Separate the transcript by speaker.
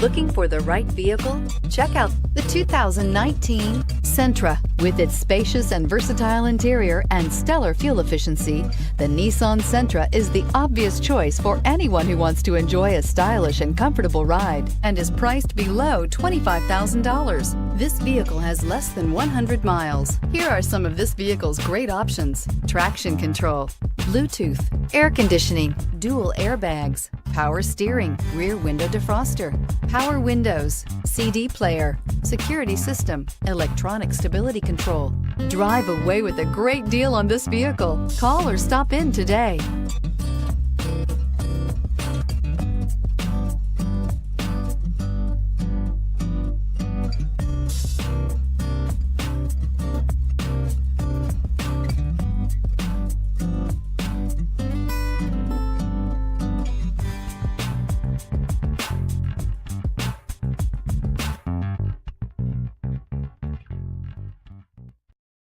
Speaker 1: Looking for the right vehicle? Check out the 2019 Sentra. With its spacious and versatile interior and stellar fuel efficiency, the Nissan Sentra is the obvious choice for anyone who wants to enjoy a stylish and comfortable ride and is priced below $25,000. This vehicle has less than 100 miles. Here are some of this vehicle's great options: traction control, Bluetooth, air conditioning, dual airbags, power steering, rear window defroster, power windows, CD player, security system, electronic stability control. Drive away with a great deal on this vehicle. Call or stop in today.